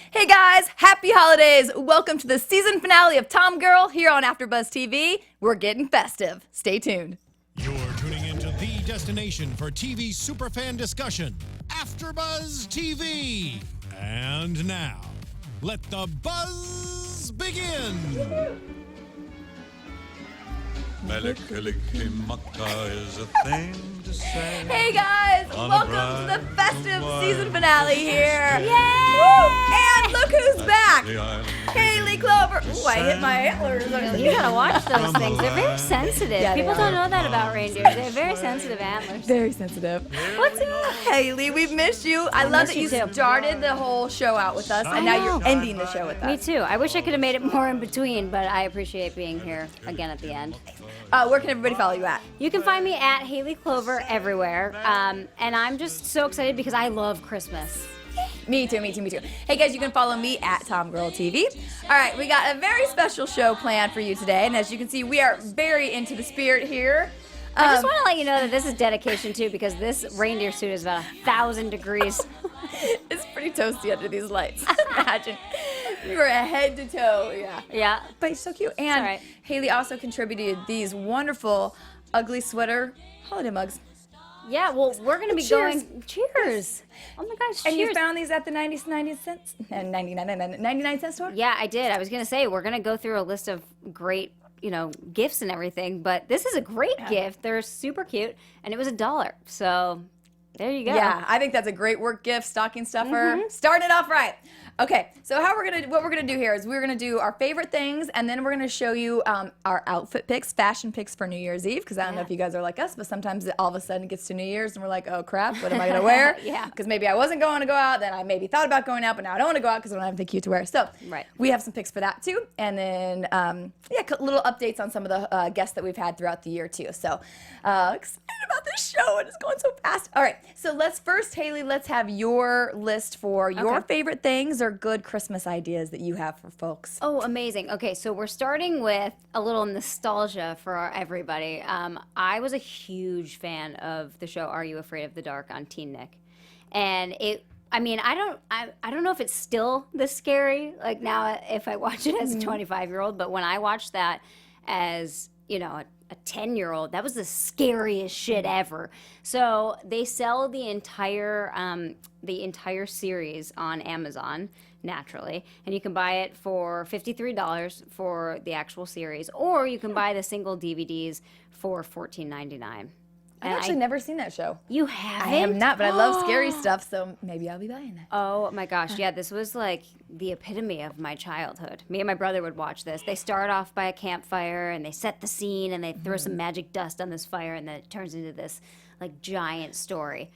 Hey guys, happy holidays! Welcome to the season finale of TomGirl here on AfterBuzz TV. We're getting festive. Stay tuned. You're tuning into the destination for TV superfan discussion, AfterBuzz TV. And now, let the buzz begin. Melikilikimaka is a thing to say. Hey guys, On a welcome bright to the festive white season finale here. Yay! Woo! And look who's back! The island Hayley Clover. Ooh, I hit my antlers. You gotta watch those things. They're very sensitive. Yeah, they People are. don't know that about reindeers. They have very sensitive antlers. Very sensitive. What's up, Hayley? We've missed you. I love that you miss you too. started the whole show out with us, and now you're ending the show with Me us. too. I wish I could have made it more in between, but I appreciate being here again at the end. Where can everybody follow you at? You can find me at Hayley Clover everywhere, and I'm just so excited because I love Christmas. Me too. Hey guys, you can follow me at TomGirl TV. All right, we got a very special show planned for you today, and as you can see, we are very into the spirit here. I just want to let you know that this is dedication too, because this reindeer suit is about 1,000 degrees. It's pretty toasty under these lights. Imagine. You were head to toe, yeah. Yeah. But it's so cute. And all right. Hayley also contributed these wonderful ugly sweater holiday mugs. Yeah, well, we're going to be Cheers. going. Cheers. Oh my gosh, And cheers. you found these at the 99 cent store? Yeah, I did. I was going to say, we're going to go through a list of great, gifts and everything, but this is a great gift. They're super cute, and it was $1. So there you go. Yeah, I think that's a great work gift, stocking stuffer. Starting it off right. Okay, so what we're gonna do here is we're gonna do our favorite things, and then we're gonna show you our outfit picks, fashion picks for New Year's Eve. Because I don't know if you guys are like us, but sometimes all of a sudden it gets to New Year's and we're like, oh crap, what am I gonna wear? Yeah. Because maybe I wasn't going to go out, then I maybe thought about going out, but now I don't want to go out because I don't have anything cute to wear. So Right. we have some picks for that too, and then little updates on some of the guests that we've had throughout the year too. So excited about this show, and it's going so fast. All right, so Hayley, let's have your list for your favorite things or good Christmas ideas that you have for folks. Oh, amazing. Okay, so we're starting with a little nostalgia for everybody. I was a huge fan of the show Are You Afraid of the Dark on Teen Nick, and I don't know if it's still this scary like now if I watch it as a 25-year-old, but when I watched that as a 10-year-old, that was the scariest shit ever. So they sell the entire series on Amazon, naturally, and you can buy it for $53 for the actual series, or you can buy the single DVDs for $14.99. I've actually never seen that show. You haven't? I have not, but I love scary stuff, so maybe I'll be buying that. Oh my gosh, yeah, this was like the epitome of my childhood. Me and my brother would watch this. They start off by a campfire and they set the scene and they throw some magic dust on this fire, and then it turns into this like giant story.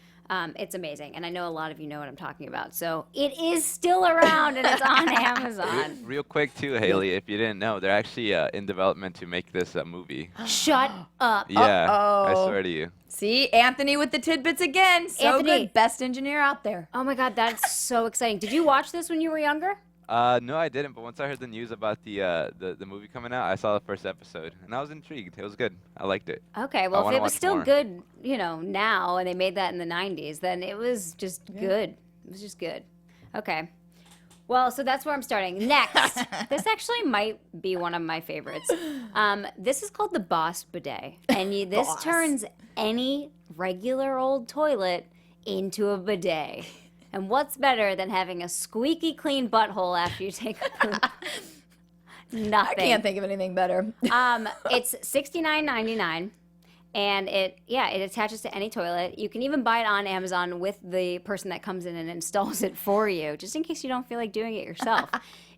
It's amazing, and I know a lot of you know what I'm talking about. So it is still around, and it's on Amazon. Real quick too, Hayley, if you didn't know, they're actually in development to make this a movie. Shut up. Yeah, I swear to you. See, Anthony with the tidbits again. So Anthony. good, best engineer out there. Oh my God, that's so exciting. Did you watch this when you were younger? No, I didn't. But once I heard the news about the movie coming out, I saw the first episode, and I was intrigued. It was good. I liked it. Okay, I well, if wanna it was watch still more. good, now, and they made that in the 90s, then it was just good. It was just good. Okay. Well, so that's where I'm starting. Next, this actually might be one of my favorites. This is called the Boss Bidet, and this Boss. turns any regular old toilet into a bidet. And what's better than having a squeaky clean butthole after you take a poop? Nothing. I can't think of anything better. It's $69.99, and it attaches to any toilet. You can even buy it on Amazon with the person that comes in and installs it for you, just in case you don't feel like doing it yourself.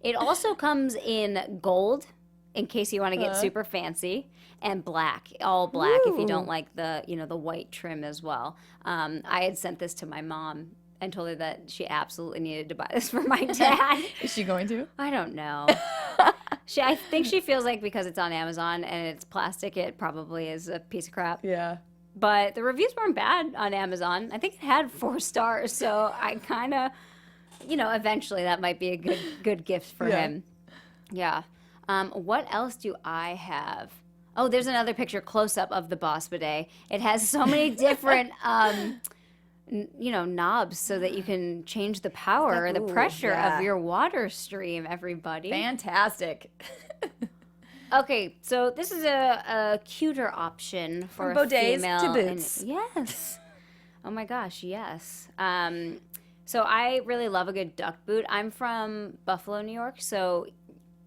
It also comes in gold, in case you want to get super fancy, and black, all black, if you don't like the the white trim as well. I had sent this to my mom and told her that she absolutely needed to buy this for my dad. Is she going to? I don't know. I think she feels like because it's on Amazon and it's plastic, it probably is a piece of crap. Yeah. But the reviews weren't bad on Amazon. I think it had 4 stars, so I kind of, eventually that might be a good gift for him. Yeah. What else do I have? Oh, there's another picture close up of the Boss Bidet. It has so many different knobs so that you can change the power or the Ooh, pressure yeah. of your water stream, everybody. Fantastic. Okay, so this is a cuter option for From a bidets female. to boots. Yes. Oh my gosh, yes. So I really love a good duck boot. I'm from Buffalo, New York, so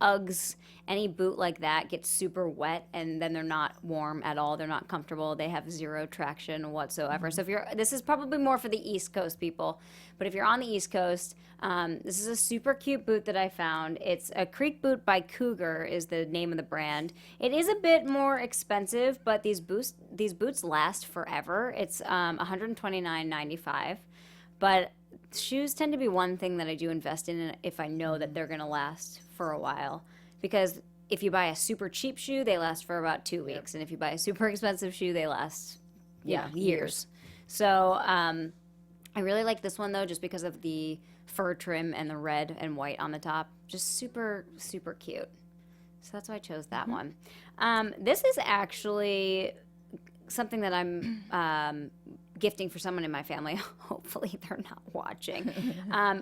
Uggs, any boot like that gets super wet and then they're not warm at all. They're not comfortable. They have zero traction whatsoever. So this is probably more for the East Coast people, but if you're on the East Coast, this is a super cute boot that I found. It's a Creek boot by Cougar is the name of the brand. It is a bit more expensive, but these boots last forever. It's $129.95, but shoes tend to be one thing that I do invest in if I know that they're going to last for a while. Because if you buy a super cheap shoe, they last for about 2 weeks. And if you buy a super expensive shoe, they last years. So I really like this one, though, just because of the fur trim and the red and white on the top. Just super, super cute. So that's why I chose that one. This is actually something that I'm gifting for someone in my family. Hopefully they're not watching.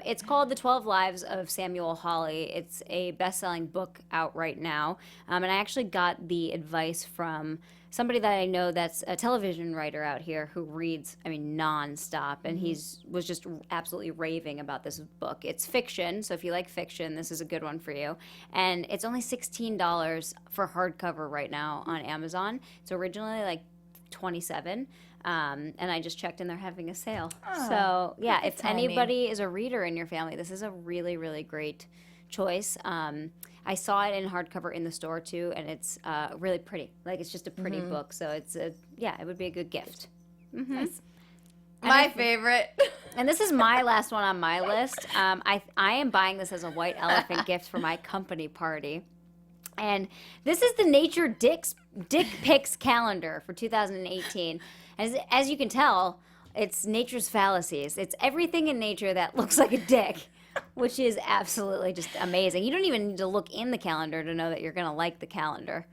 It's called The 12 Lives of Samuel Hawley. It's a best-selling book out right now. And I actually got the advice from somebody that I know that's a television writer out here who reads, nonstop. And was just absolutely raving about this book. It's fiction, so if you like fiction, this is a good one for you. And it's only $16 for hardcover right now on Amazon. It's originally like $27. And I just checked and they're having a sale. So yeah, if anybody is a reader in your family, this is a really, really great choice. I saw it in hardcover in the store too, and it's really pretty. Like, it's just a pretty book. So it would be a good gift. Nice. My favorite. And this is my last one on my list. I am buying this as a white elephant gift for my company party. And this is the Nature Dick Pics calendar for 2018. As you can tell, it's nature's fallacies. It's everything in nature that looks like a dick, which is absolutely just amazing. You don't even need to look in the calendar to know that you're going to like the calendar.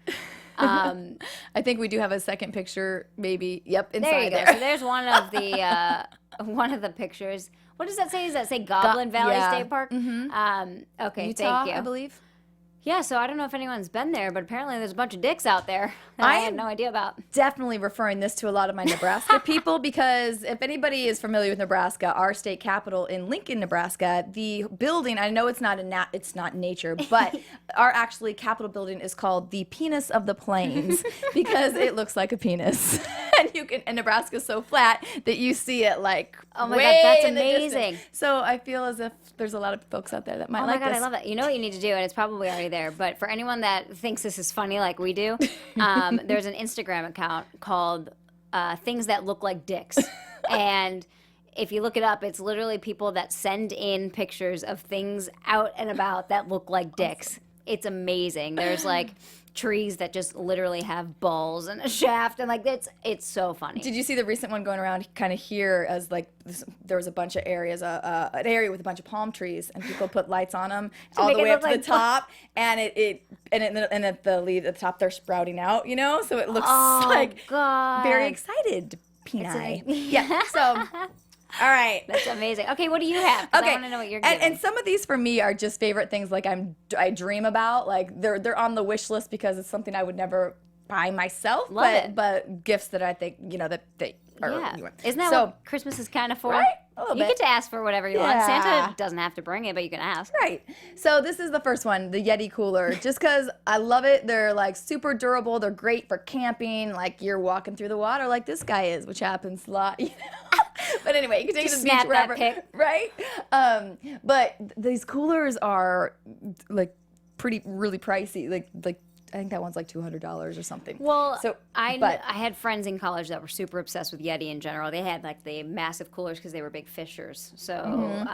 I think we do have a second picture, maybe. Yep, inside There you go. there. So there's one of the pictures. What does that say? Does that say Goblin Valley yeah. State Park? Okay, Utah, thank you. I believe. Yeah, so I don't know if anyone's been there, but apparently there's a bunch of dicks out there that I had no idea about. Definitely referring this to a lot of my Nebraska people, because if anybody is familiar with Nebraska, our state capital in Lincoln, Nebraska, the building, I know it's not it's not nature, but our actually capital building is called the Penis of the Plains because it looks like a penis. And Nebraska's so flat that you see it like Oh my way God, that's in the distance. amazing. So I feel as if there's a lot of folks out there that might Oh like my God, this. I love that. You know what you need to do, and it's probably already there, but for anyone that thinks this is funny like we do, there's an Instagram account called Things That Look Like Dicks. And if you look it up, it's literally people that send in pictures of things out and about that look like dicks. It's amazing. There's like trees that just literally have balls and a shaft, and like it's so funny. Did you see the recent one going around kind of here as like there was a bunch of areas, an area with a bunch of palm trees, and people put lights on them all the make it way up look to like the top, and at the leaves at the top they're sprouting out, so it looks like God. very excited peni. Yeah. So. All right. That's amazing. Okay, what do you have? 'Cause Okay. I want to know what you're giving. And some of these for me are just favorite things like I dream about. Like they're on the wish list because it's something I would never buy myself. Love it. But gifts that I think that they are. Yeah. You want. Isn't that So- what Christmas is kind of for? Right? A little You bit. get to ask for whatever you want. Yeah. Santa doesn't have to bring it, but you can ask. Right. So this is the first one, the Yeti cooler. Just because I love it. They're like super durable. They're great for camping. Like you're walking through the water like this guy is, which happens a lot. But anyway, you can take it to the beach snap that wherever. pic. Right? But these coolers are like really pricey. Like I think that one's like $200 or something. Well, so I but had friends in college that were super obsessed with Yeti in general. They had like the massive coolers because they were big fishers. So,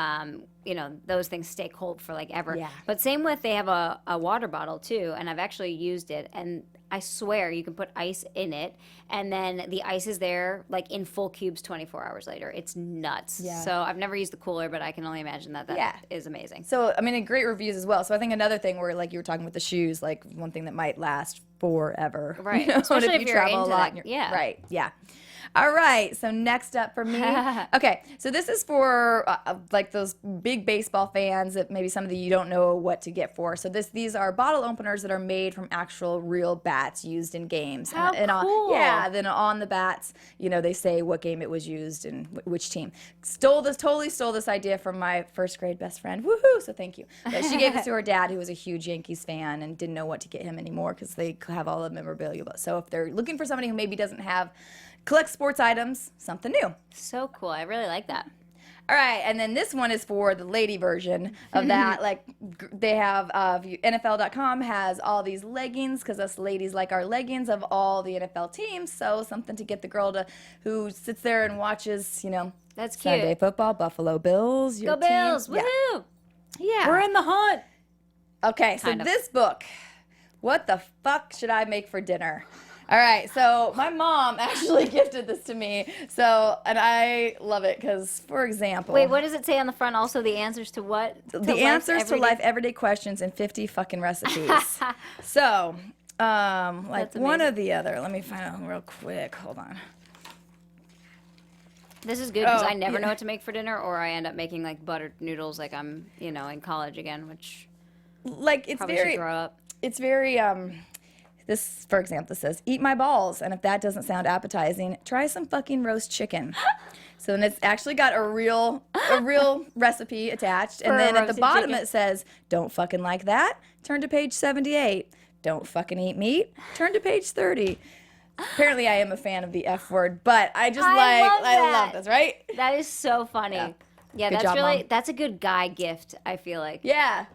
those things stay cold for like ever. Yeah. But same with, they have a water bottle too, and I've actually used it. And I swear you can put ice in it, and then the ice is there like in full cubes 24 hours later. It's nuts. Yeah. So I've never used the cooler, but I can only imagine that Yeah. is amazing. So, great reviews as well. So I think another thing where, like you were talking with the shoes, like one thing that might last forever. Right. And Especially if you you're travel into a lot. that. And you're, Yeah. Right. Yeah. All right, so next up for me. Okay, so this is for like those big baseball fans that maybe some of you don't know what to get for. So these are bottle openers that are made from actual real bats used in games. How cool. Then on the bats, they say what game it was used and which team. Totally stole this idea from my first grade best friend. Woohoo! So thank you. But she gave it to her dad, who was a huge Yankees fan and didn't know what to get him anymore because they have all the memorabilia. So if they're looking for somebody who maybe doesn't collect sports items, something new. So cool. I really like that. All right, and then this one is for the lady version of that. Like they have NFL.com has all these leggings because us ladies like our leggings of all the NFL teams. So something to get the girl who sits there and watches, That's cute. Sunday football, Buffalo Bills. Go Bills! Yeah. Woohoo! Yeah. We're in the hunt. Okay, so Kind of. this book, what the fuck should I make for dinner? All right, so my mom actually gifted this to me, and I love it because, for example... Wait, what does it say on the front? Also, the answers to what? The answers to life everyday questions and 50 fucking recipes. So, like one or the other. Let me find out real quick. Hold on. This is good because Oh, I never yeah. know what to make for dinner, or I end up making like buttered noodles like I'm, in college again, which Like, it's probably very... should grow up. It's very... This, for example, says, eat my balls. And if that doesn't sound appetizing, try some fucking roast chicken. So then it's actually got a real recipe attached. And For then at the roasted bottom chicken. it says, don't fucking like that. Turn to page 78. Don't fucking eat meat. Turn to page 30. Apparently I am a fan of the F word, but I just I love this, right? That is so funny. Yeah, Good that's job, really Mom. that's a good guy gift. I feel like Yeah.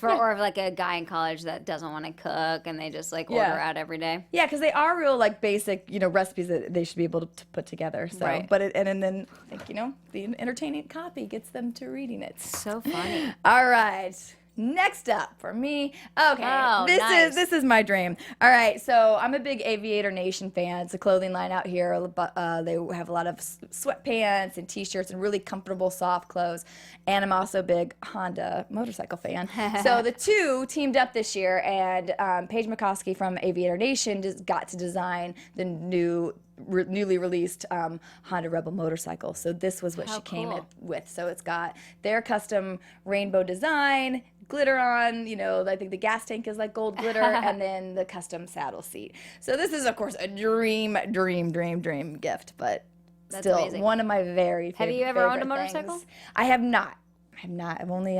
or like a guy in college that doesn't want to cook and they just like order Yeah. out every day. Yeah, because they are real like basic, recipes that they should be able to put together. So, Right. but and then I think the entertaining copy gets them to reading it. So funny. All right. Next up for me. Okay. Oh, nice. This is my dream. All right. So I'm a big Aviator Nation fan. It's a clothing line out here. They have a lot of sweatpants and t-shirts and really comfortable soft clothes. And I'm also a big Honda motorcycle fan. So the two teamed up this year, and Paige McCoskey from Aviator Nation just got to design the newly released Honda Rebel motorcycle. So this was what How she came cool. with. So it's got their custom rainbow design, glitter on, I think the gas tank is like gold glitter, and then the custom saddle seat. So this is, of course, a dream gift, but That's still amazing. one of my very Have you ever owned a motorcycle? things. I have not. I've only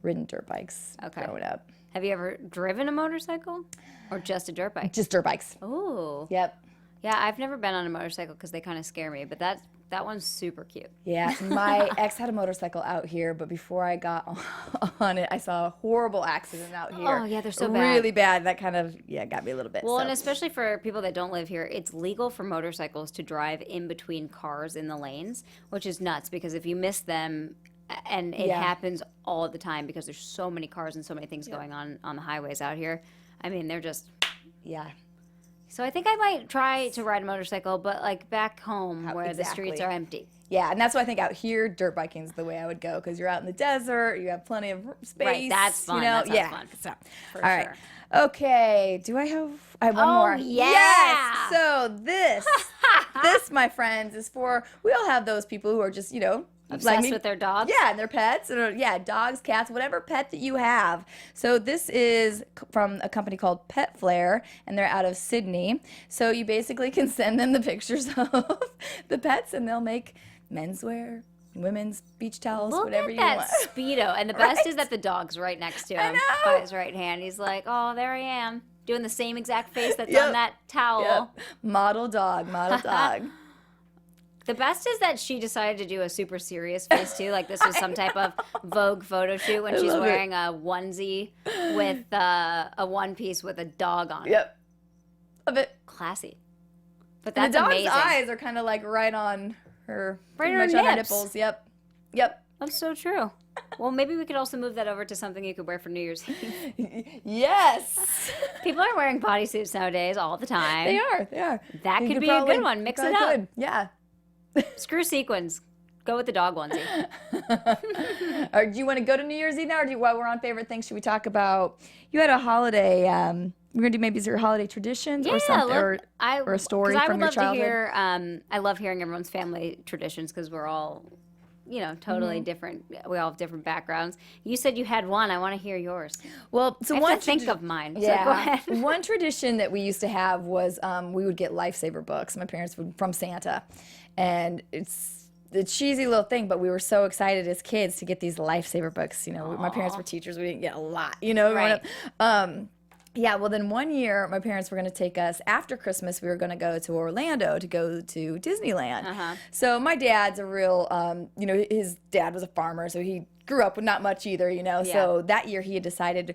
ridden dirt bikes growing up. Have you ever driven a motorcycle or just a dirt bike? Just dirt bikes. Oh. Yep. Yeah, I've never been on a motorcycle because they kind of scare me, but that one's super cute. Yeah, my ex had a motorcycle out here, but before I got on it, I saw a horrible accident out here. Oh, yeah, they're so bad. Really bad. That kind of, got me a little bit. Well, so. and especially for people that don't live here, it's legal for motorcycles to drive in between cars in the lanes, which is nuts because if you miss them, and it happens all the time because there's so many cars and so many things going on the highways out here. I mean, they're just... Yeah. So I think I might try to ride a motorcycle, but like back home where the streets exactly. are empty. Yeah, and that's why I think out here, dirt biking is the way I would go because you're out in the desert, you have plenty of space. Right, that's fun. That sounds fun. So, For all right. sure. Okay, I have one Oh, more. yeah. Yes. So this, my friends, is for, we all have those people who are just, Obsessed with their dogs? Yeah, and their pets. Dogs, cats, whatever pet that you have. So this is from a company called Pet Flair, and they're out of Sydney. So you basically can send them the pictures of the pets, and they'll make menswear, women's beach towels, Look whatever at you that want. Speedo. And the best Right? is that the dog's right next to I him know. by his right hand. He's like, oh, there I am, doing the same exact face that's Yep. on that towel. Yep. Model dog. The best is that she decided to do a super serious face too. Like this was some type of Vogue photo shoot when she's love it. wearing a onesie with a one piece with a dog on it. Yep. Love it. Classy. But And that's the dog's amazing. eyes are kind of like right on her, Right pretty on her much on her nips. nipples. Yep. That's so true. Well, maybe we could also move that over to something you could wear for New Year's Eve. Yes. People are wearing bodysuits nowadays all the time. They are. That You could could be probably- a good one. Mix it probably up. could. Yeah. Screw sequins. Go with the dog onesie. Or do you want to go to New Year's Eve now, or while we're on favorite things, should we talk about? You had a holiday we're gonna do maybe your holiday traditions or Yeah, something, or a story 'cause I from would your love childhood. to hear. I love hearing everyone's family traditions because we're all, totally different. We all have different backgrounds. You said you had one. I want to hear yours. Well, so I have one to think of mine. So go Yeah. ahead. One tradition that we used to have was we would get lifesaver books. My parents would from Santa, and it's the cheesy little thing, but we were so excited as kids to get these lifesaver books. My parents were teachers. We didn't get a lot, growing Right. up. Yeah, well, then one year, my parents were going to take us after Christmas. We were going to go to Orlando to go to Disneyland. So my dad's a real, his dad was a farmer, so he grew up with not much either, So that year he had decided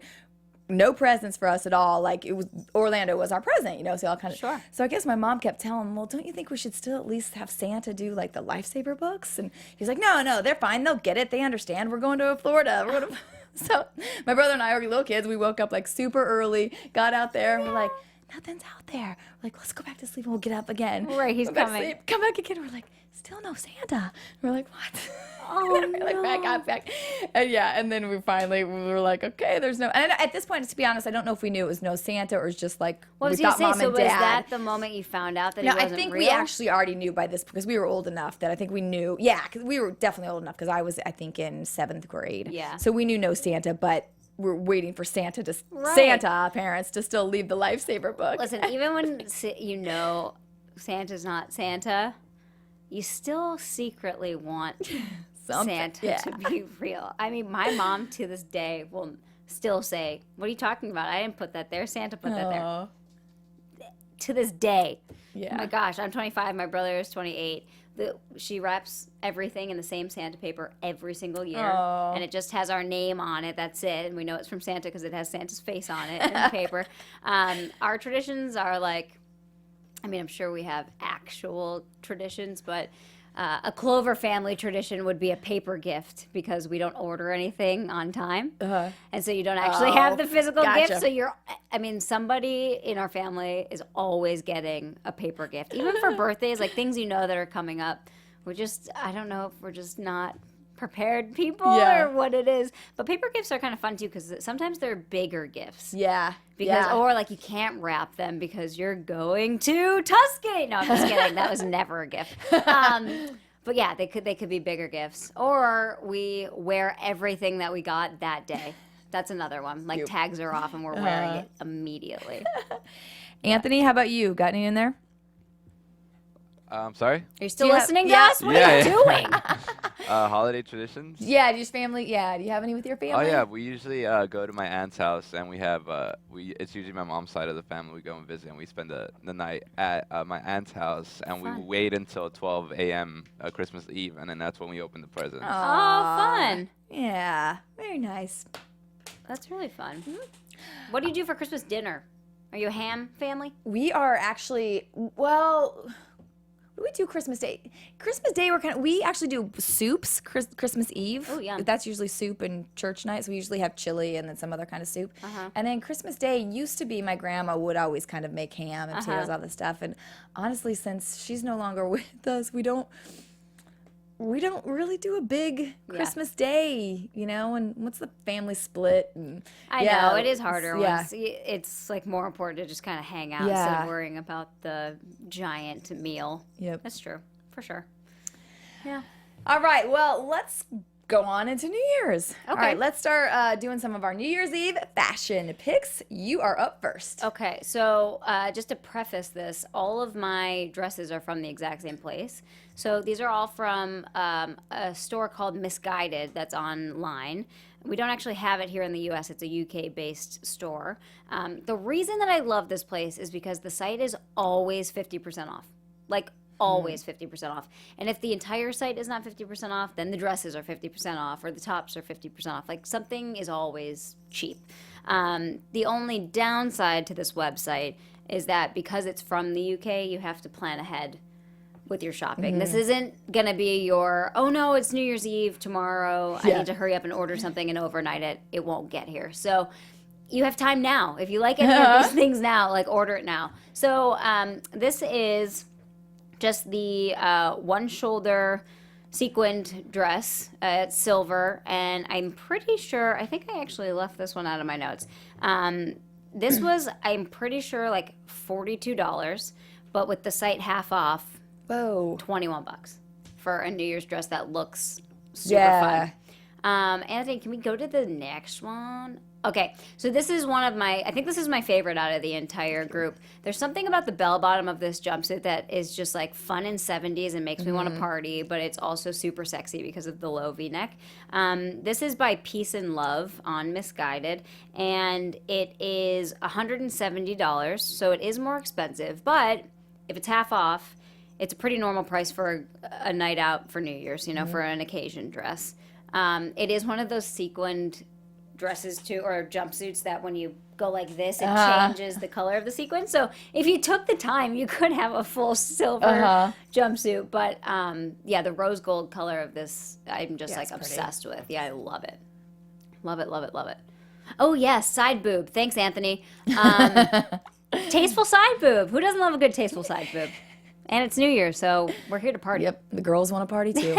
no presents for us at all. Like it was Orlando was our present, So all kind of. Sure. So I guess my mom kept telling him, well, don't you think we should still at least have Santa do like the lifesaver books? And he's like, no, they're fine. They'll get it. They understand. We're going to Florida. We're going to. So my brother and I are little kids. We woke up like super early, got out there, and we're like, nothing's out there. We're like, let's go back to sleep and we'll get up again. Right, he's Go back to coming. sleep, come back again. We're like, still no Santa. We're like, what? Oh, And we're like, back. And then we were like, okay, there's no. And at this point, to be honest, I don't know if we knew it was no Santa or it was just like What we was you thought saying? mom So and was dad. that the moment you found out that No, he wasn't I think real? we actually already knew by this because we were old enough that I think we knew. Yeah, because we were definitely old enough because I was, I think, in 7th grade. Yeah. So we knew no Santa, but we're waiting for Santa Right. parents to still leave the lifesaver book. Listen, even when Santa's not Santa, you still secretly want Santa yeah. to be real. I mean, my mom to this day will still say, "What are you talking about? I didn't put that there. Santa put that there." Aw. To this day. Yeah. Oh my gosh, I'm 25. My brother is 28. She wraps everything in the same Santa paper every single year, Aw. and it just has our name on it. That's it, and we know it's from Santa because it has Santa's face on it in the paper. Our traditions are like, I'm sure we have actual traditions, but a Clover family tradition would be a paper gift because we don't order anything on time, and so you don't actually have the physical gotcha. gift. So somebody in our family is always getting a paper gift, even for birthdays, like things that are coming up. I don't know if we're just not prepared people Yeah. or what it is, but paper gifts are kind of fun too because sometimes they're bigger gifts. Yeah. Or like you can't wrap them because you're going to Tuscany. No, I'm just kidding. That was never a gift. But yeah, they could be bigger gifts. Or we wear everything that we got that day. That's another one. Like tags are off and we're wearing it immediately. Anthony, how about you? Got any in there? I'm sorry. Are you still Do you listening have- to us? What are you doing? Holiday traditions. Yeah, just family. Yeah, do you have any with your family? Oh yeah, we usually go to my aunt's house, and we have it's usually my mom's side of the family. We go and visit, and we spend the night at my aunt's house, and we Fun. wait until 12 a.m. Christmas Eve, and then that's when we open the presents. Oh, fun. Yeah, very nice. That's really fun. What do you do for Christmas dinner? Are you a ham family? We are actually, well, what do we do Christmas Day? Christmas Day, we actually do soups Christmas Eve. Oh, yum. That's usually soup and church night, so we usually have chili and then some other kind of soup. And then Christmas Day used to be my grandma would always kind of make ham and potatoes, all this stuff. And honestly, since she's no longer with us, we don't really do a big Christmas Day, and once the family split. And, I know, it is harder. Yeah. It's like more important to just kind of hang out instead Yeah. of worrying about the giant meal. Yep. That's true, for sure. Yeah. All right, well, let's go on into New Year's. All Okay. right, let's start doing some of our New Year's Eve fashion picks. You are up first. Okay, so just to preface this, all of my dresses are from the exact same place. So these are all from a store called Misguided that's online. We don't actually have it here in the U.S. It's a UK-based store. The reason that I love this place is because the site is always 50% off. Like, always 50% off. And if the entire site is not 50% off, then the dresses are 50% off or the tops are 50% off. Like, something is always cheap. The only downside to this website is that because it's from the UK, you have to plan ahead with your shopping. This isn't going to be your, oh no, it's New Year's Eve tomorrow. I Yeah. need to hurry up and order something and overnight it. It won't get here. So you have time now. If you like any of these things now, like order it now. So this is just the one shoulder sequined dress. It's silver, and I'm pretty sure, I think I actually left this one out of my notes. this was, I'm pretty sure, like $42, but with the site half off, Whoa. 21 bucks for a New Year's dress that looks super Yeah. fun. Anthony, can we go to the next one? Okay, so this is one of my, I think this is my favorite out of the entire group. There's something about the bell bottom of this jumpsuit that is just like fun in 70s and makes me want to party, but it's also super sexy because of the low V-neck. This is by Peace and Love on Misguided, and it is $170, so it is more expensive, but if it's half off, it's a pretty normal price for a night out for New Year's, you know, for an occasion dress. It is one of those sequined dresses too, or jumpsuits that when you go like this, it changes the color of the sequin. So if you took the time, you could have a full silver jumpsuit. But yeah, the rose gold color of this, I'm just like obsessed with. Yeah, I love it. Love it, love it, love it. Oh yes, side boob. Thanks, Anthony. Tasteful side boob. Who doesn't love a good tasteful side boob? And it's New Year, so we're here to party. Yep, the girls want to party too.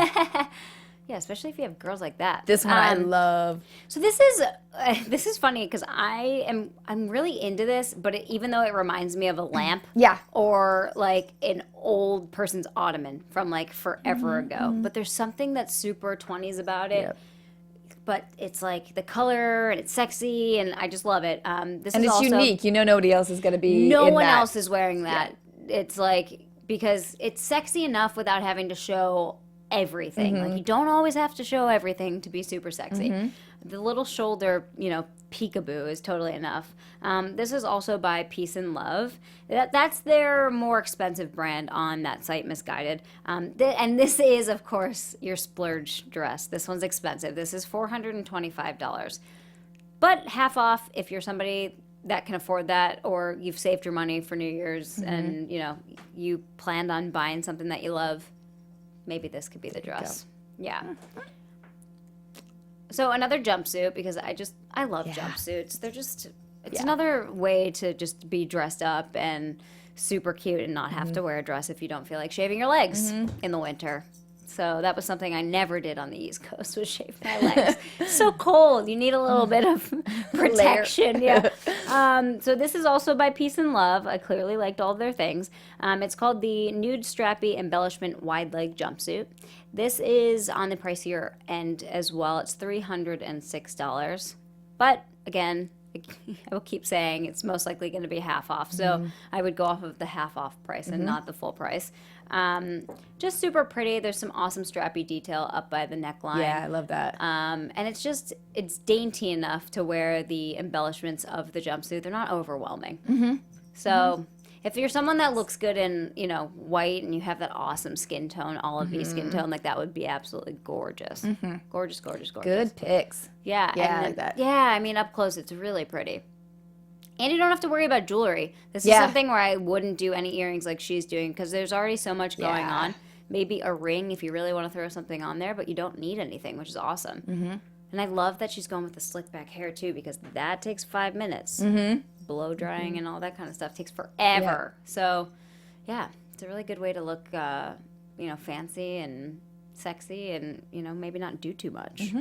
Yeah, especially if you have girls like that. This one I love. So this is funny because I'm really into this, but even though it reminds me of a lamp, Yeah. or like an old person's ottoman from like forever ago, but there's something that's super 20s about it. Yep. But it's like the color and it's sexy and I just love it. This And is it's also, unique. You know nobody else is going to be no in one that. else is wearing that. It's like, because it's sexy enough without having to show everything. Like you don't always have to show everything to be super sexy. The little shoulder, you know, peekaboo is totally enough. This is also by Peace and Love. That's their more expensive brand on that site, Misguided. And this is, of course, your splurge dress. This one's expensive. This is $425. But half off if you're somebody that can afford that, or you've saved your money for New Year's and, you know, you planned on buying something that you love. Maybe this could be the dress. Yeah. So another jumpsuit, because I love jumpsuits. They're just, it's another way to just be dressed up and super cute and not have to wear a dress if you don't feel like shaving your legs in the winter. So that was something I never did on the East Coast, was shave my legs. It's so cold. You need a little bit of protection. Yeah. So this is also by Peace and Love. I clearly liked all of their things. It's called the Nude Strappy Embellishment Wide Leg Jumpsuit. This is on the pricier end as well. It's $306. But again, I will keep saying it's most likely going to be half off. So I would go off of the half off price and not the full price. Just super pretty. There's some awesome strappy detail up by the neckline. Yeah, I love that. And it's dainty enough to wear the embellishments of the jumpsuit. They're not overwhelming. So if you're someone that looks good in, you know, white and you have that awesome skin tone, olive-y skin tone, like that would be absolutely gorgeous. Gorgeous, gorgeous, gorgeous. Good picks. Yeah. Yeah, I and like that. Yeah, I mean, up close, it's really pretty. And you don't have to worry about jewelry. This is Yeah. something where I wouldn't do any earrings like she's doing because there's already so much going Yeah. on. Maybe a ring if you really want to throw something on there, but you don't need anything, which is awesome. And I love that she's going with the slick back hair too, because that takes 5 minutes. Blow drying and all that kind of stuff takes forever. So, yeah, it's a really good way to look, you know, fancy and sexy, and you know, maybe not do too much.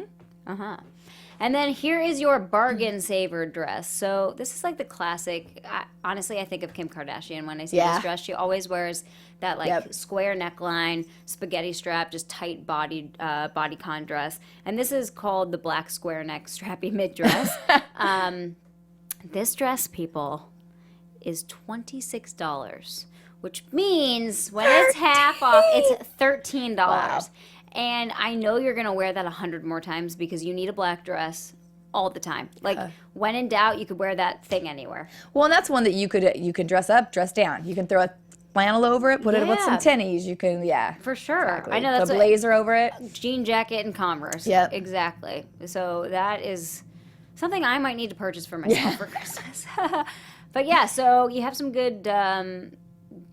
And then here is your bargain saver dress. So this is like the classic. Honestly, I think of Kim Kardashian when I see this dress. She always wears that like square neckline, spaghetti strap, just tight bodycon dress. And this is called the black square neck strappy mid dress. This dress, people, is $26, which means when it's half off, it's $13. Wow. And I know you're going to wear that 100 more times because you need a black dress all the time. Like, when in doubt, you could wear that thing anywhere. Well, and that's one that you could dress up, dress down. You can throw a flannel over it, put it with some tennies. You can, For sure. Exactly. I know that's a blazer over it. Jean jacket and Converse. Yep. Exactly. So that is something I might need to purchase for myself for Christmas. But yeah, so you have some good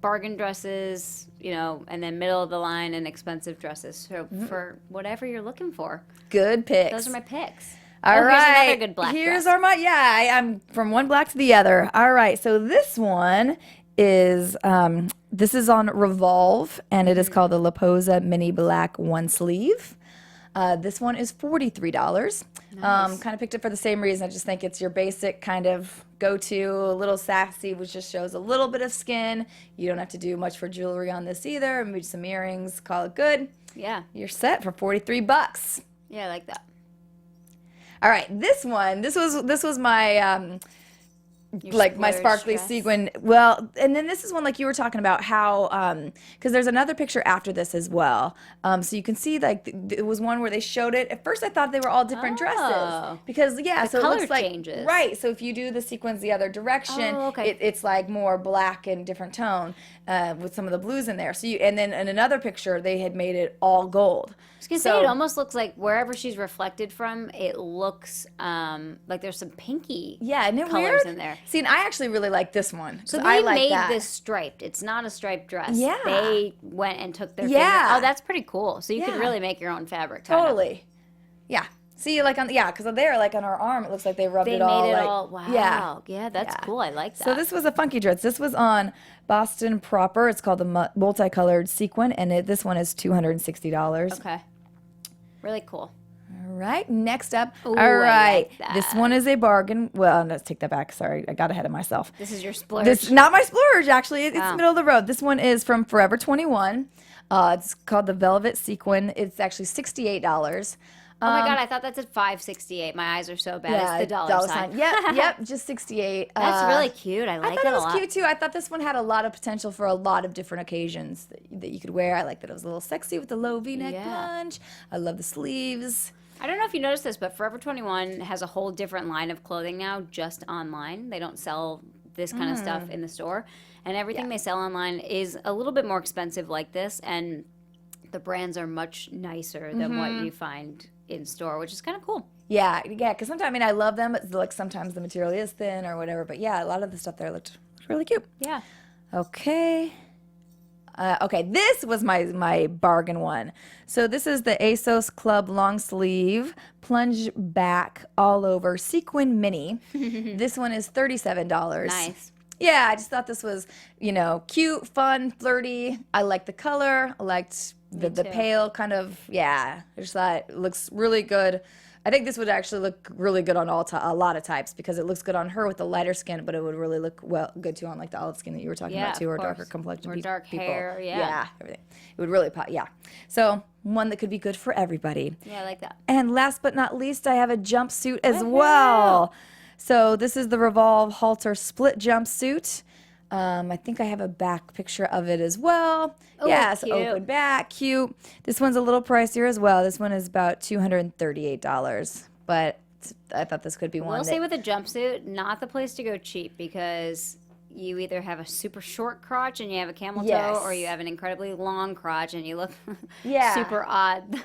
bargain dresses, you know, and then middle of the line and expensive dresses. So for whatever you're looking for. Good picks. Those are my picks. All right. Here's another good black Here's dress. I'm from one black to the other. All right. So this one is this is on Revolve, and it is called the La Posa Mini Black One Sleeve. This one is $43. Nice. Kind of picked it for the same reason. I just think it's your basic kind of go-to, a little sassy, which just shows a little bit of skin. You don't have to do much for jewelry on this either. Maybe some earrings, call it good. Yeah. You're set for $43. Yeah, I like that. All right, this was my Your like my splurge sparkly dress. sequin. Well, and then this is one like you were talking about how because there's another picture after this as well. So you can see like it was one where they showed it. At first I thought they were all different dresses Oh. because The so it color looks like changes. right. So if you do the sequins the other direction, Oh, okay. it's like more black and different tone with some of the blues in there. So and then in another picture they had made it all gold. I was gonna say it almost looks like wherever she's reflected from, it looks like there's some pinky Yeah, isn't it colors weird? in there. See, and I actually really like this one. So I they like made that. this striped. It's not a striped dress. Yeah. They went and took their Yeah. finger. Oh, that's pretty cool. So you Yeah. could really make your own fabric. kinda. Totally. Yeah. See, like because there, like on her arm, it looks like they rubbed They it all. made it like, all. Wow. Yeah. Yeah, that's Yeah. cool. I like that. So this was a funky dress. This was on Boston Proper. It's called the multicolored sequin, and this one is $260. Okay. Really cool. All right. Next up. Ooh, all I right. like This that. one is a bargain. Well, let's take that back. Sorry, I got ahead of myself. This is your splurge. This not my splurge actually. It's Oh. middle of the road. This one is from Forever 21. It's called the Velvet Sequin. It's actually $68. Oh my god, I thought that said $5.68. My eyes are so bad. It's the dollar sign. Yep, just 68. That's really cute. I like I thought it it a was lot. cute too. I thought this one had a lot of potential for a lot of different occasions that you could wear. I like that it was a little sexy with the low V-neck Yeah. plunge. I love the sleeves. I don't know if you noticed this, but Forever 21 has a whole different line of clothing now just online. They don't sell this kind of stuff in the store. And everything they sell online is a little bit more expensive like this. And the brands are much nicer than what you find in store, which is kind of cool. Yeah, because sometimes, I mean, I love them. It's like sometimes the material is thin or whatever. But yeah, a lot of the stuff there looked really cute. Yeah. Okay. Okay, this was my bargain one. So this is the ASOS Club long sleeve plunge back all over sequin mini. This one is $37. Nice. Yeah, I just thought this was, cute, fun, flirty. I liked the color. I liked the too. pale kind of, I just thought it looks really good. I think this would actually look really good on a lot of types because it looks good on her with the lighter skin, but it would really look good too on like the olive skin that you were talking Yeah, about too, of or darker course. complexion Or dark people. hair, yeah. Yeah, everything. It would really pop, yeah. So one that could be good for everybody. Yeah, I like that. And last but not least, I have a jumpsuit as well. So this is the Revolve Halter split jumpsuit. I think I have a back picture of it as well. Oh, Yes, cute. open back, cute. This one's a little pricier as well. This one is about $238, but I thought this could be one. We'll that- say with a jumpsuit, not the place to go cheap because you either have a super short crotch and you have a camel toe, or Yes. you have an incredibly long crotch and you look Yeah. super odd.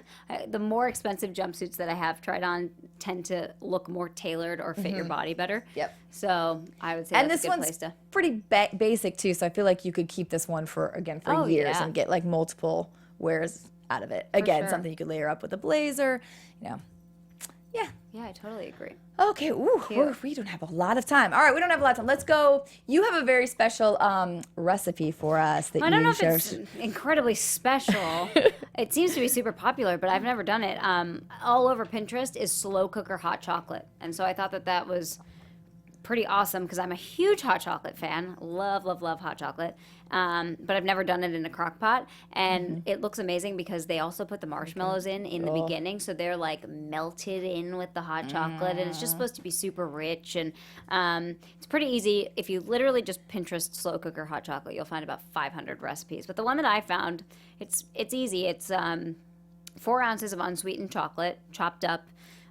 The more expensive jumpsuits that I have tried on tend to look more tailored or fit your body better. Yep. So I would say And that's this a good one's place to. pretty basic too, so I feel like you could keep this one for Oh, years yeah. and get like multiple wears out of it. Again, sure. something you could layer up with a blazer, Yeah. Yeah, I totally agree. Okay, we don't have a lot of time. All right, we don't have a lot of time. Let's go. You have a very special recipe for us that I don't you know if share. it's incredibly special. It seems to be super popular, but I've never done it. All over Pinterest is slow cooker hot chocolate. And so I thought that was pretty awesome because I'm a huge hot chocolate fan. Love, love, love hot chocolate. But I've never done it in a crock pot. And it looks amazing because they also put the marshmallows in the beginning. So they're like melted in with the hot chocolate. And it's just supposed to be super rich. And it's pretty easy. If you literally just Pinterest slow cooker hot chocolate, you'll find about 500 recipes. But the one that I found, it's easy. It's 4 ounces of unsweetened chocolate chopped up.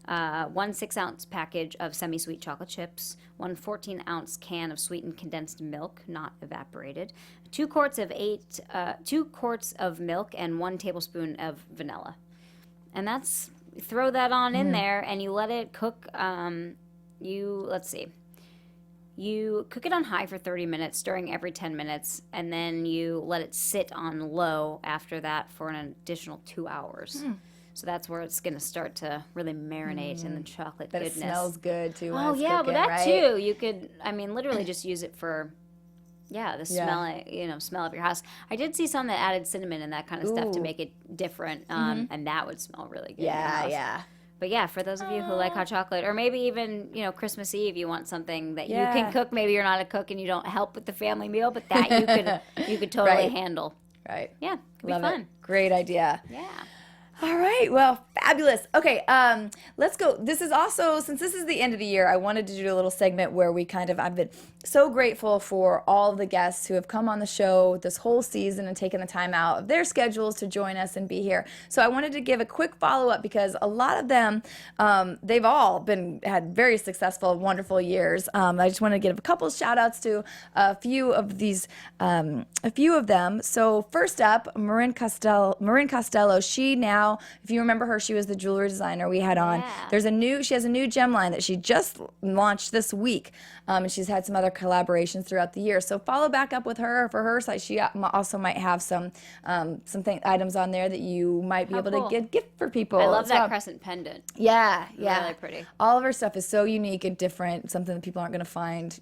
1 6-ounce package of semi-sweet chocolate chips, 1 14-ounce can of sweetened condensed milk, not evaporated, 2 quarts of milk, and 1 tablespoon of vanilla. And throw that on in there, and you let it cook. You cook it on high for 30 minutes, stirring every 10 minutes, and then you let it sit on low after that for an additional 2 hours. So that's where it's going to start to really marinate in the chocolate But it goodness. smells good too. When Oh it's yeah, cooking, but that right? too. You could, literally just use it for Yeah, the smell of your house. I did see some that added cinnamon and that kind of stuff to Ooh. make it different, and that would smell really good. in your Yeah, house. yeah. But yeah, for those of you who like hot chocolate, or maybe even Christmas Eve, you want something that you can Yeah. cook. Maybe you're not a cook and you don't help with the family meal, but that you could totally Right. handle. Right. Yeah, it'd Love be fun. it. Great idea. Yeah. All right. Well, fabulous. Okay. Let's go. This is also, since this is the end of the year, I wanted to do a little segment where I've been so grateful for all of the guests who have come on the show this whole season and taken the time out of their schedules to join us and be here. So I wanted to give a quick follow-up because a lot of them, they've all had very successful, wonderful years. I just want to give a couple of shout outs to a few of them. So first up, Marin Costello, she now, if you remember her, she was the jewelry designer we had on. Yeah. She has a new gem line that she just launched this week. And she's had some other collaborations throughout the year. So follow back up with her for her site. She also might have some items on there that you might be able cool. to get gift for people. I love as that well. crescent pendant. Yeah. Really pretty. All of her stuff is so unique and different, something that people aren't going to find,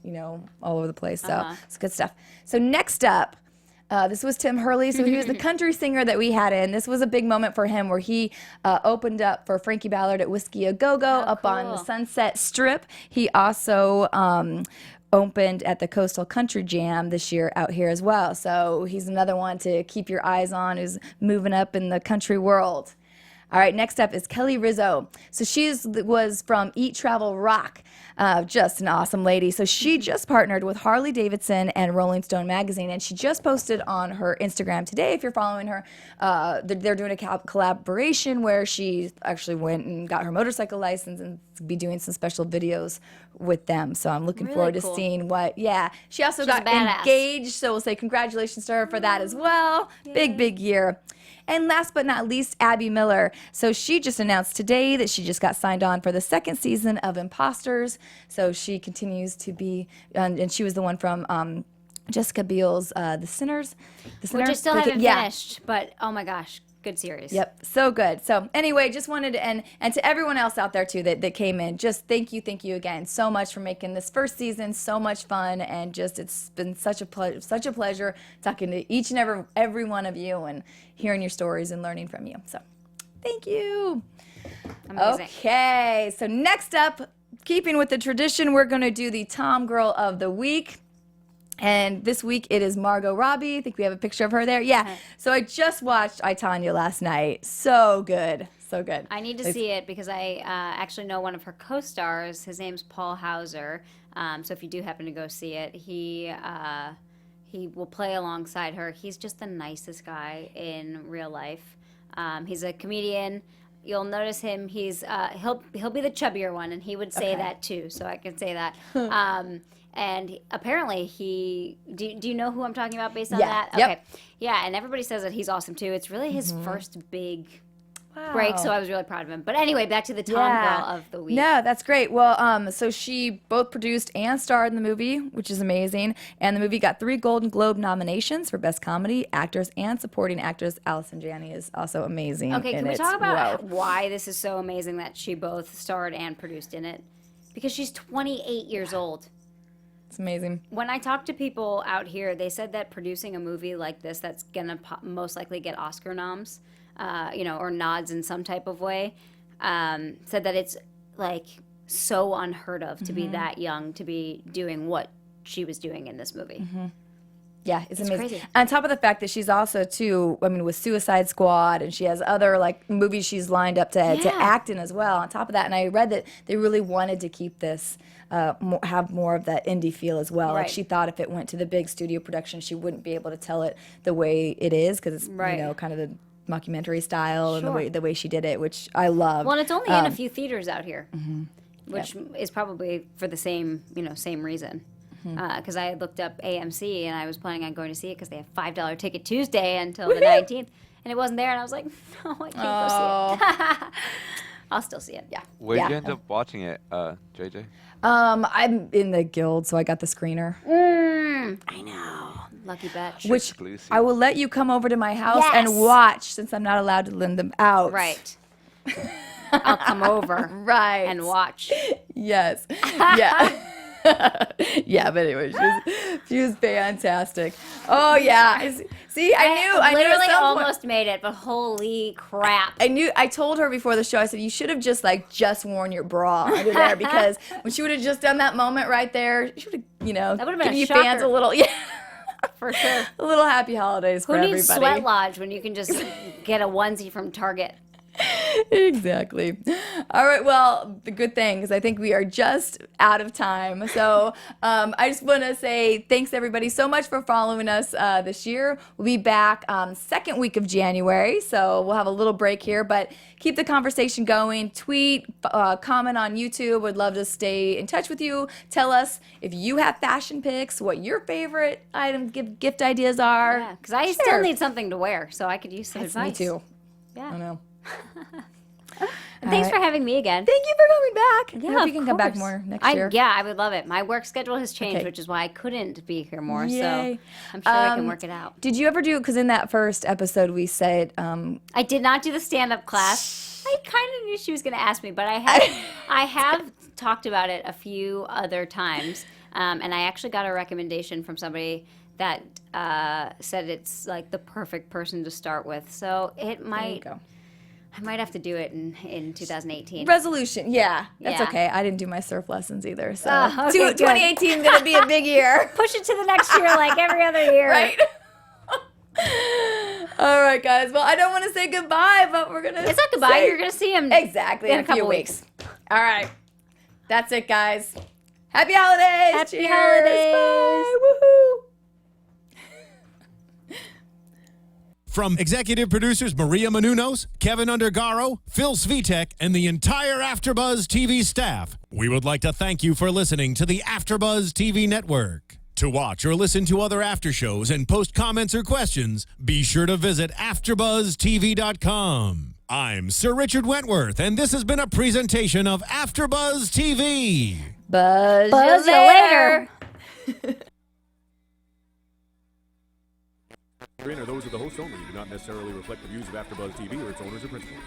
all over the place. So it's good stuff. So next up, this was Tim Hurley. So he was the country singer that we had in. This was a big moment for him where he opened up for Frankie Ballard at Whiskey A Go-Go up on the cool. Sunset Strip. He also opened at the Coastal Country Jam this year out here as well. So he's another one to keep your eyes on who's moving up in the country world. All right, next up is Kelly Rizzo. So she was from Eat Travel Rock, just an awesome lady. So she just partnered with Harley Davidson and Rolling Stone magazine, and she just posted on her Instagram today, if you're following her, they're doing a collaboration where she actually went and got her motorcycle license and be doing some special videos with them. So I'm looking Really forward to cool. seeing she also She's a got badass. engaged, so we'll say congratulations to her for that as well. Big year. And last but not least, Abby Miller. So she just announced today that she just got signed on for the second season of Imposters. So she continues to be, and she was the one from Jessica Biel's The Sinners. Which I still haven't finished, but oh my gosh, good series. Yep, so good. So anyway, just wanted to, and to everyone else out there too that came in, just thank you again so much for making this first season so much fun, and just it's been such a pleasure talking to each and every one of you and hearing your stories and learning from you. So thank you. Amazing. Okay, so next up, keeping with the tradition, we're going to do the TomGirl of the Week. And this week it is Margot Robbie. I think we have a picture of her there. Yeah. So I just watched I, Tonya last night. So good. So good. I need to see it because I actually know one of her co-stars. His name's Paul Hauser. So if you do happen to go see it, he will play alongside her. He's just the nicest guy in real life. He's a comedian. You'll notice him. He'll be the chubbier one, and he would say that too. So I can say that. And apparently do you know who I'm talking about based on that? Yep. Okay. Yeah, and everybody says that he's awesome too. It's really his first big break, so I was really proud of him. But anyway, back to the TomGirl of the Week. No, that's great. Well, so she both produced and starred in the movie, which is amazing. And the movie got 3 Golden Globe nominations for Best Comedy, Actress, and Supporting Actress. Allison Janney is also amazing. Okay, in can we it. talk about Whoa. why this is so amazing that she both starred and produced in it? Because she's 28 years old. It's amazing. When I talked to people out here, they said that producing a movie like this that's going to most likely get Oscar noms, or nods in some type of way, said that it's like so unheard of to be that young to be doing what she was doing in this movie. Yeah, it's amazing. crazy. On top of the fact that she's also too, with Suicide Squad, and she has other movies she's lined up to act in as well. On top of that, and I read that they really wanted to keep this have more of that indie feel as well. Like Right. she thought if it went to the big studio production, she wouldn't be able to tell it the way it is because it's Right. kind of the mockumentary style and Sure. the way she did it, which I love. Well, and it's only in a few theaters out here, which is probably for the same reason. Because I had looked up AMC and I was planning on going to see it because they have $5 ticket Tuesday until the 19th, and it wasn't there, and I was like, no, I can't go see it. I'll still see it. Yeah. Where'd Yeah. you end up watching it, JJ? I'm in the guild, so I got the screener. I know. Lucky bitch. Which Exclusive. I will let you come over to my house Yes. and watch since I'm not allowed to lend them out. Right. I'll come over Right. and watch. Yes. Yeah. Yeah, but anyway, she was fantastic. Oh yeah, see, I knew literally at some point- almost made it, but holy crap! I told her before the show. I said you should have just worn your bra under there because when she would have just done that moment right there, she would have That would've been given a you fans shocker. a little For sure. a little happy holidays Who for needs everybody. Sweat Lodge when you can just get a onesie from Target? Exactly. All right. Well, the good thing is I think we are just out of time. So I just want to say thanks everybody so much for following us this year. We'll be back second week of January. So we'll have a little break here, but keep the conversation going. Tweet, comment on YouTube. Would love to stay in touch with you. Tell us if you have fashion picks, what your favorite item gift ideas are. Yeah, because I still Share. need something to wear, so I could use some Me advice. too. Yeah. I know. And thanks All for having me again. Thank you for coming back. I Yeah, hope you of can come back course. more next year. Yeah, I would love it. My work schedule has changed, Okay. which is why I couldn't be here more. Yay. So I'm sure we can work it out. Did you ever do, because in that first episode we said, I did not do the stand-up class. I kind of knew she was going to ask me, but I have talked about it a few other times, and I actually got a recommendation from somebody that said it's like the perfect person to start with. So it might. go. I might have to do it in 2018. Resolution, yeah, that's Yeah. okay. I didn't do my surf lessons either, so Oh, okay, good. 2018 is gonna be a big year, Push it to the next year like every other year. right? All right, guys. Well, I don't want to say goodbye, but we're gonna. It's not goodbye. say- You're going to see him exactly in in a couple few weeks. All right, that's it, guys. Happy holidays! Happy Cheers. holidays. Bye! Woohoo! From executive producers Maria Menounos, Kevin Undergaro, Phil Svitek, and the entire AfterBuzz TV staff, we would like to thank you for listening to the AfterBuzz TV network. To watch or listen to other after shows and post comments or questions, be sure to visit AfterBuzzTV.com. I'm Sir Richard Wentworth, and this has been a presentation of AfterBuzz TV. Buzz you later. Are those of the hosts only, do not necessarily reflect the views of AfterBuzz TV or its owners or principals.